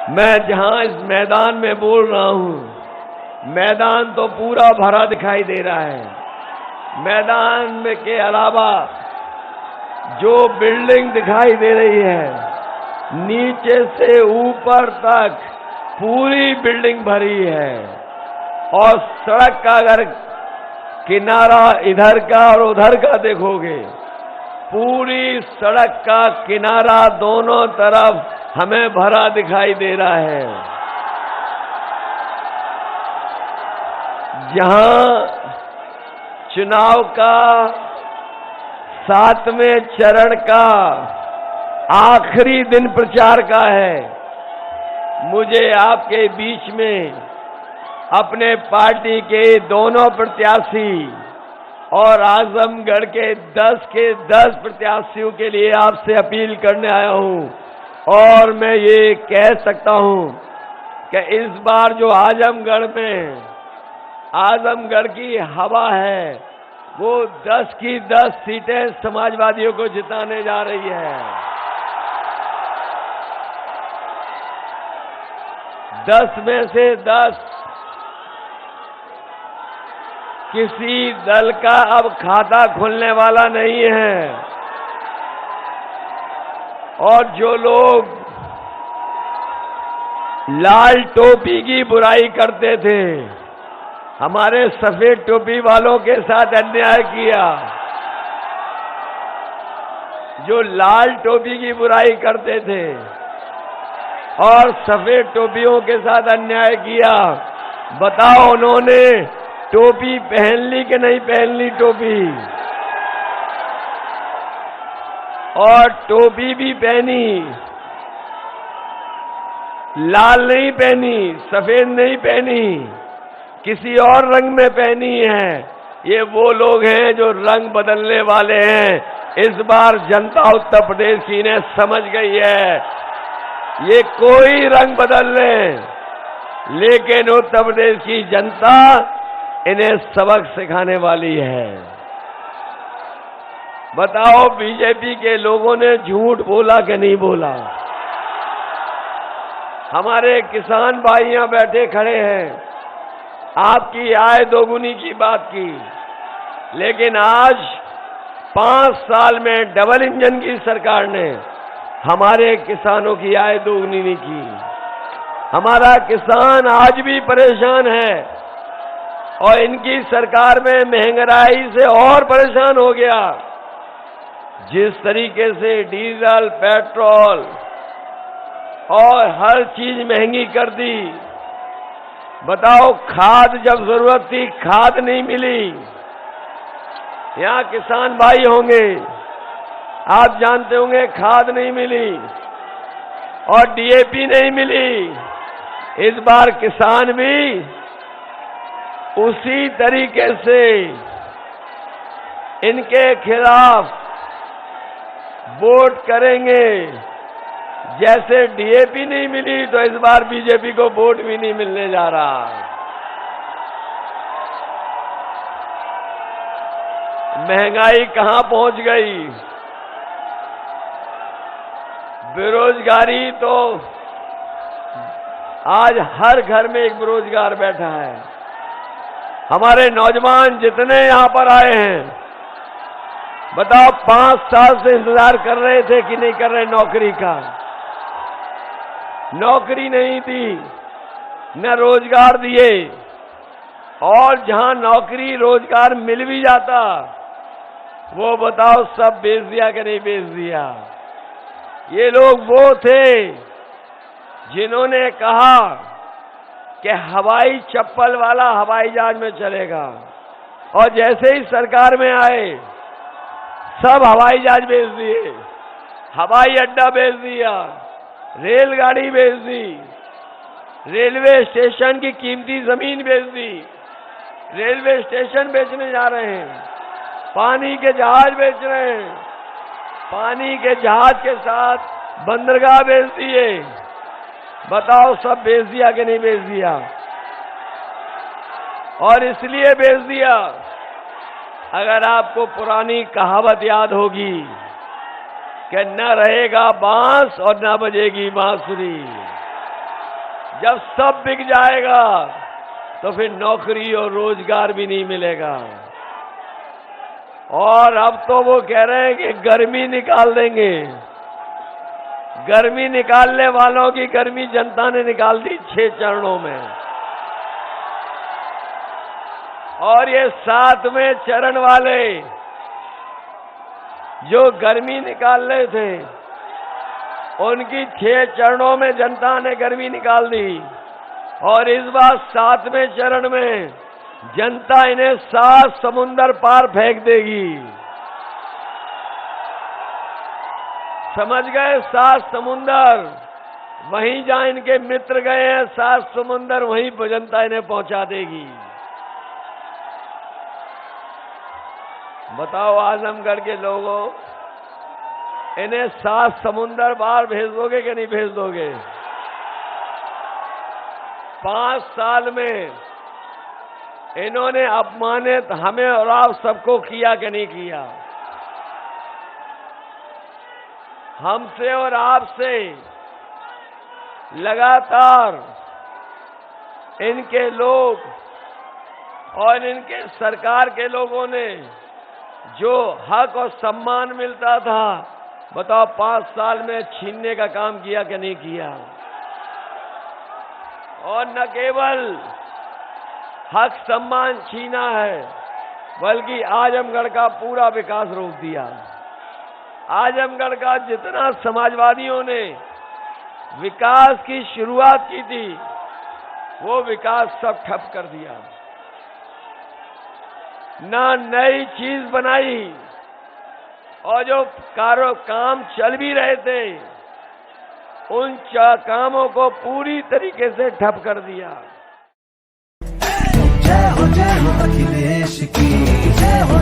मैं जहां इस मैदान में बोल रहा हूं, मैदान तो पूरा भरा दिखाई दे रहा है। मैदान में के अलावा जो बिल्डिंग दिखाई दे रही है, नीचे से ऊपर तक पूरी बिल्डिंग भरी है। और सड़क का अगर किनारा इधर का और उधर का देखोगे, पूरी सड़क का किनारा दोनों तरफ हमें भरा दिखाई दे रहा है। जहां चुनाव का 7वें चरण का आखिरी दिन प्रचार का है, मुझे आपके बीच में अपने पार्टी के दोनों प्रत्याशी और आजमगढ़ के 10 प्रत्याशियों के लिए आपसे अपील करने आया हूं। और मैं ये कह सकता हूं कि इस बार जो आजमगढ़ की हवा है, वो 10 की 10 सीटें समाजवादियों को जिताने जा रही है। 10 में से 10 किसी दल का अब खाता खुलने वाला नहीं है। और जो लोग लाल टोपी की बुराई करते थे, हमारे सफेद टोपी वालों के साथ अन्याय किया, जो लाल टोपी की बुराई करते थे और सफेद टोपियों के साथ अन्याय किया, बताओ उन्होंने टोपी पहन ली कि नहीं पहन ली टोपी? और टोपी भी पहनी, लाल नहीं पहनी, सफेद नहीं पहनी, किसी और रंग में पहनी है। ये वो लोग हैं जो रंग बदलने वाले हैं। इस बार जनता उत्तर प्रदेश की इन्हें समझ गई है। ये कोई रंग बदल ले, लेकिन उत्तर प्रदेश की जनता इन्हें सबक सिखाने वाली है। बताओ बीजेपी के लोगों ने झूठ बोला कि नहीं बोला? हमारे किसान भाई यहां बैठे खड़े हैं, आपकी आय दोगुनी की बात की, लेकिन आज 5 साल में डबल इंजन की सरकार ने हमारे किसानों की आय दोगुनी नहीं की। हमारा किसान आज भी परेशान है और इनकी सरकार में महंगाई से और परेशान हो गया। जिस तरीके से डीजल, पेट्रोल और हर चीज महंगी कर दी, बताओ खाद जब जरूरत थी खाद नहीं मिली। यहां किसान भाई होंगे, आप जानते होंगे खाद नहीं मिली और डीएपी नहीं मिली। इस बार किसान भी उसी तरीके से इनके खिलाफ वोट करेंगे। जैसे डीएपी नहीं मिली तो इस बार बीजेपी को वोट भी नहीं मिलने जा रहा। महंगाई कहां पहुंच गई, बेरोजगारी तो आज हर घर में एक बेरोजगार बैठा है। हमारे नौजवान जितने यहां पर आए हैं, बताओ 5 साल से इंतजार कर रहे थे कि नहीं कर रहे नौकरी का? नौकरी नहीं दी, न रोजगार दिए, और जहां नौकरी रोजगार मिल भी जाता, वो बताओ सब बेच दिया कि नहीं बेच दिया? ये लोग वो थे जिन्होंने कहा कि हवाई चप्पल वाला हवाई जहाज में चलेगा, और जैसे ही सरकार में आए सब हवाई जहाज बेच दिए, हवाई अड्डा बेच दिया, रेलगाड़ी बेच दी, रेलवे स्टेशन की कीमती जमीन बेच दी, रेलवे स्टेशन बेचने जा रहे हैं, पानी के जहाज बेच रहे हैं, पानी के जहाज के साथ बंदरगाह बेच दिए। बताओ सब बेच दिया कि नहीं बेच दिया? और इसलिए बेच दिया, अगर आपको पुरानी कहावत याद होगी कि न रहेगा बांस और न बजेगी बांसुरी। जब सब बिक जाएगा तो फिर नौकरी और रोजगार भी नहीं मिलेगा। और अब तो वो कह रहे हैं कि गर्मी निकाल देंगे। गर्मी निकालने वालों की गर्मी जनता ने निकाल दी 6 चरणों में। और ये 7वें चरण वाले जो गर्मी निकाल रहे थे, उनकी 6 चरणों में जनता ने गर्मी निकाल दी। और इस बार 7वें चरण में जनता इन्हें 7 समुंदर पार फेंक देगी। समझ गए? 7 समुंदर, वहीं जहां इनके मित्र गए हैं 7 समुंदर, वहीं पर जनता इन्हें पहुंचा देगी। बताओ आजमगढ़ के लोगों, इन्हें 7 समुंदर पार भेज दोगे कि नहीं भेज दोगे? 5 साल में इन्होंने अपमानित हमें और आप सबको किया कि नहीं किया? हमसे और आपसे लगातार इनके लोग और इनके सरकार के लोगों ने जो हक और सम्मान मिलता था, बताओ 5 साल में छीनने का काम किया कि नहीं किया? और न केवल हक सम्मान छीना है, बल्कि आजमगढ़ का पूरा विकास रोक दिया। आजमगढ़ का जितना समाजवादियों ने विकास की शुरुआत की थी, वो विकास सब ठप कर दिया। ना नई चीज बनाई, और जो काम चल भी रहे थे, उन कामों को पूरी तरीके से ठप कर दिया। जय हो अखिलेश की, जय हो